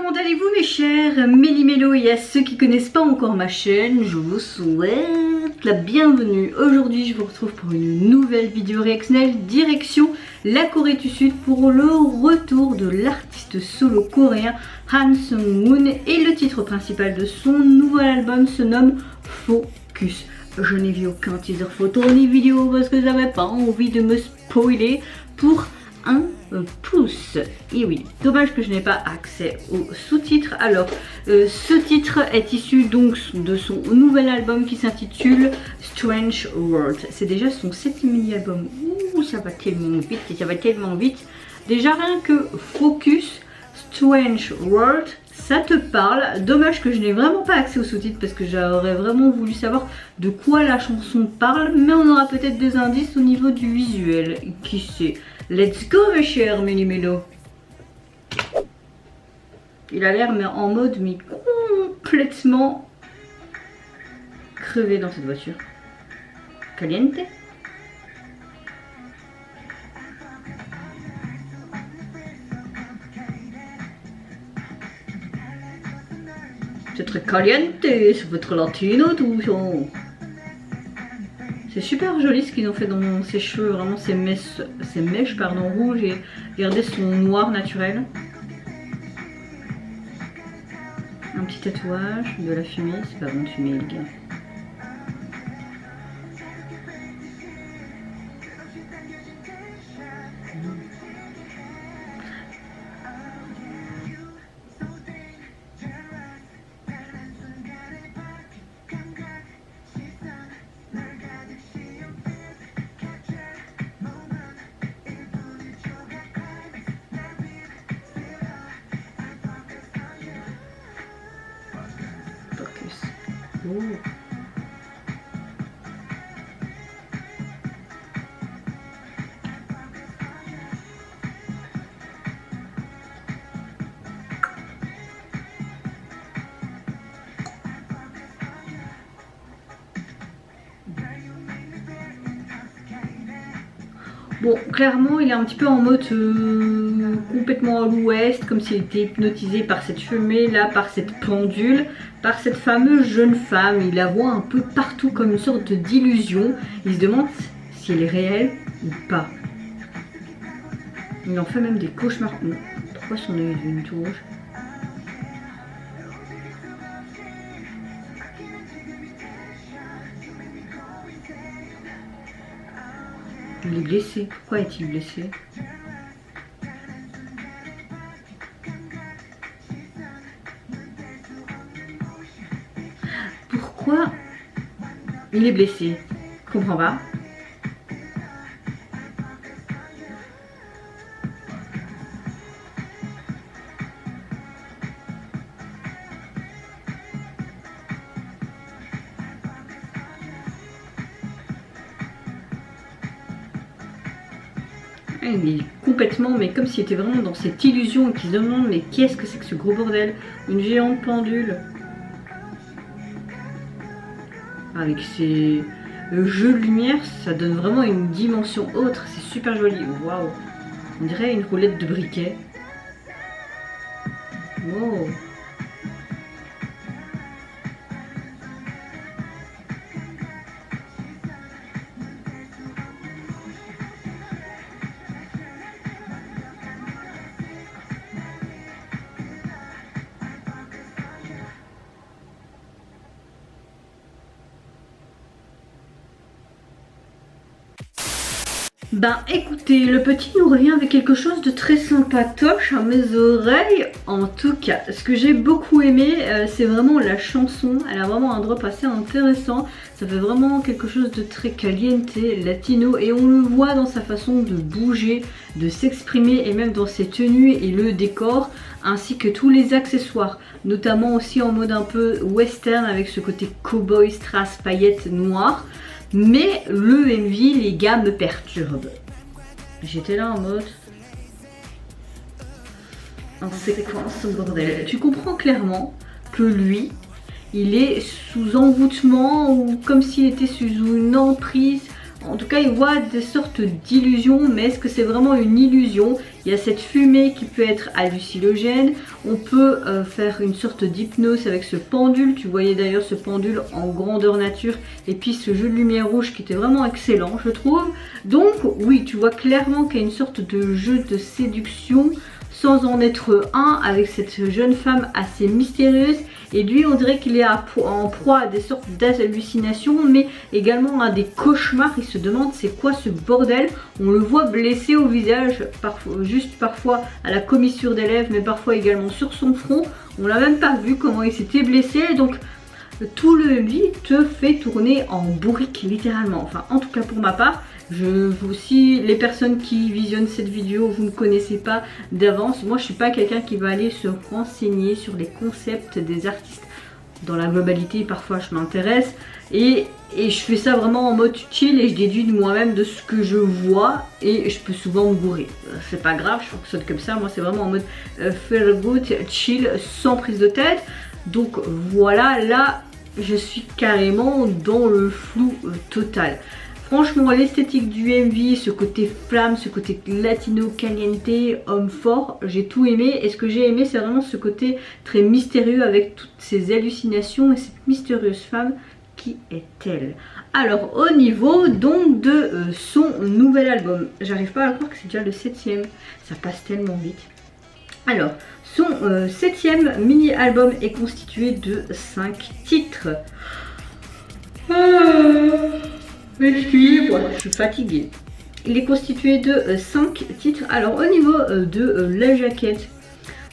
comment allez-vous mes chers Méli-Mélo, et à ceux qui connaissent pas encore ma chaîne, je vous souhaite la bienvenue. Aujourd'hui je vous retrouve pour une nouvelle vidéo réactionnelle direction la Corée du Sud pour le retour de l'artiste solo coréen Han Seung-woon, et le titre principal de son nouvel album se nomme Focus. Je n'ai vu aucun teaser photo ni vidéo parce que j'avais pas envie de me spoiler pour un pouce. Et oui, dommage que je n'ai pas accès aux sous-titres. Alors, ce titre est issu donc de son nouvel album qui s'intitule Strange World. C'est déjà son 7e album. Ouh, ça va tellement vite et ça va tellement vite. Déjà rien que Focus, Strange World, ça te parle. Dommage que je n'ai vraiment pas accès aux sous-titres parce que j'aurais vraiment voulu savoir de quoi la chanson parle, mais on aura peut-être des indices au niveau du visuel. Qui sait? Let's go mes chers Méli-Mélo. Il a l'air mais en mode mais complètement crevé dans cette voiture. Caliente. C'est très caliente, c'est votre latino tout ça. C'est super joli ce qu'ils ont fait dans ses cheveux, vraiment ces mèches rouges, et regardez son noir naturel. Un petit tatouage, de la fumée, c'est pas bon de fumer les gars. Oh. Bon, clairement, il est un petit peu en mode complètement à l'ouest, comme s'il était hypnotisé par cette fumée, là, par cette pendule, par cette fameuse jeune femme. Il la voit un peu partout comme une sorte d'illusion. Il se demande si elle est réelle ou pas. Il en fait même des cauchemars. Pourquoi son œil est devenu tout rouge? Il est blessé. Pourquoi est-il blessé? Pourquoi il est blessé? Je comprends pas. Il est complètement, mais comme s'il était vraiment dans cette illusion et qu'il se demande mais qu'est-ce que c'est que ce gros bordel? Une géante pendule. Avec ces jeux de lumière, ça donne vraiment une dimension autre. C'est super joli. Waouh! On dirait une roulette de briquet. Wow! Ben écoutez, le petit nous revient avec quelque chose de très sympatoche à mes oreilles. En tout cas, ce que j'ai beaucoup aimé, c'est vraiment la chanson. Elle a vraiment un drop assez intéressant. Ça fait vraiment quelque chose de très caliente, latino, et on le voit dans sa façon de bouger, de s'exprimer, et même dans ses tenues et le décor, ainsi que tous les accessoires, notamment aussi en mode un peu western avec ce côté cowboy, strass, paillettes noires. Mais le MV, les gars, me perturbe. J'étais là en mode... C'est quoi ce bordel? Tu comprends clairement que lui, il est sous envoûtement, ou comme s'il était sous une emprise En tout cas, il voit des sortes d'illusions, mais est-ce que c'est vraiment une illusion? Il y a cette fumée qui peut être hallucinogène. On peut faire une sorte d'hypnose avec ce pendule. Tu voyais d'ailleurs ce pendule en grandeur nature. Et puis ce jeu de lumière rouge qui était vraiment excellent, je trouve. Donc oui, tu vois clairement qu'il y a une sorte de jeu de séduction sans en être un avec cette jeune femme assez mystérieuse. Et lui, on dirait qu'il est en proie à des sortes d'hallucinations, mais également à des cauchemars. Il se demande c'est quoi ce bordel. On le voit blessé au visage, juste parfois à la commissure des lèvres, mais parfois également sur son front. On l'a même pas vu comment il s'était blessé. Donc tout le lui te fait tourner en bourrique littéralement. Enfin, en tout cas pour ma part. Si les personnes qui visionnent cette vidéo, vous ne connaissez pas d'avance, moi je suis pas quelqu'un qui va aller se renseigner sur les concepts des artistes dans la globalité. Parfois je m'intéresse et je fais ça vraiment en mode chill et je déduis de moi-même de ce que je vois et je peux souvent me gourer. C'est pas grave, je fonctionne comme ça. Moi c'est vraiment en mode feel good, chill, sans prise de tête. Donc voilà, là je suis carrément dans le flou total. Franchement, l'esthétique du MV, ce côté flamme, ce côté latino caliente, homme fort, j'ai tout aimé. Et ce que j'ai aimé, c'est vraiment ce côté très mystérieux avec toutes ces hallucinations et cette mystérieuse femme. Qui est-elle? Alors, au niveau donc de son nouvel album, j'arrive pas à croire que c'est déjà le 7e, ça passe tellement vite. Alors, son 7e mini-album est constitué de 5 titres. Excusez-moi, je suis fatiguée. Il est constitué de 5 titres. Alors au niveau de la jaquette,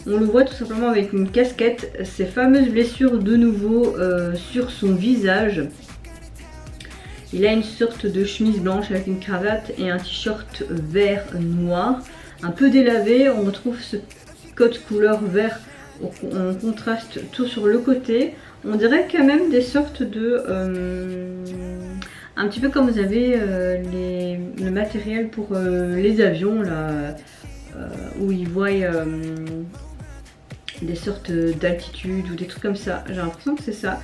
on le voit tout simplement avec une casquette, ces fameuses blessures de nouveau sur son visage. Il a une sorte de chemise blanche avec une cravate et un t-shirt vert noir, un peu délavé. On retrouve ce code couleur vert en contraste tout sur le côté. On dirait quand même des sortes de... un petit peu comme vous avez le matériel pour les avions là, où ils voient des sortes d'altitude ou des trucs comme ça. J'ai l'impression que c'est ça.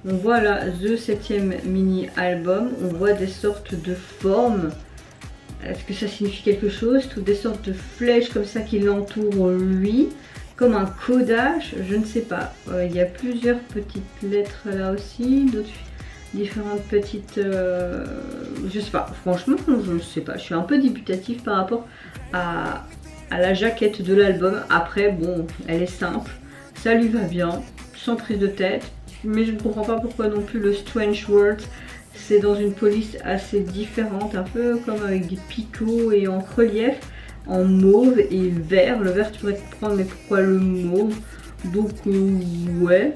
On voit là The 7e mini album, on voit des sortes de formes. Est-ce que ça signifie quelque chose? Toutes des sortes de flèches comme ça qui l'entourent lui, comme un codage, je ne sais pas. Il y a plusieurs petites lettres là aussi, d'autres différentes petites... je sais pas, franchement je sais pas, je suis un peu dubitatif par rapport à la jaquette de l'album. Après bon, elle est simple, ça lui va bien, sans prise de tête, mais je ne comprends pas pourquoi non plus le Strange World. C'est dans une police assez différente, un peu comme avec des picots et en relief, en mauve et vert. Le vert tu pourrais te prendre, mais pourquoi le mauve? Donc ouais,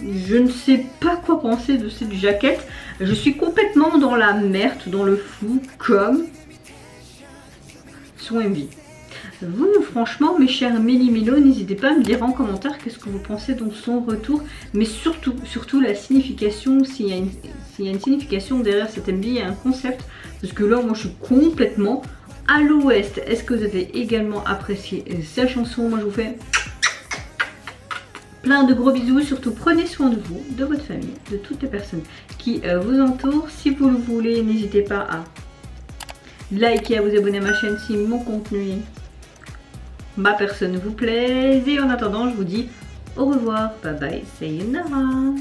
je ne sais pas quoi penser de cette jaquette. Je suis complètement dans la merde, dans le flou, comme son MV. Vous, franchement, mes chers Méli-Mélo, n'hésitez pas à me dire en commentaire qu'est-ce que vous pensez de son retour, mais surtout la signification, s'il y a une signification derrière cet MV, il y a un concept, parce que là, moi, je suis complètement à l'ouest. Est-ce que vous avez également apprécié sa chanson? Moi, je vous fais plein de gros bisous. Surtout, prenez soin de vous, de votre famille, de toutes les personnes qui vous entourent. Si vous le voulez, n'hésitez pas à liker, à vous abonner à ma chaîne si mon contenu, ma personne vous plaît. Et en attendant, je vous dis au revoir, bye bye, sayonara.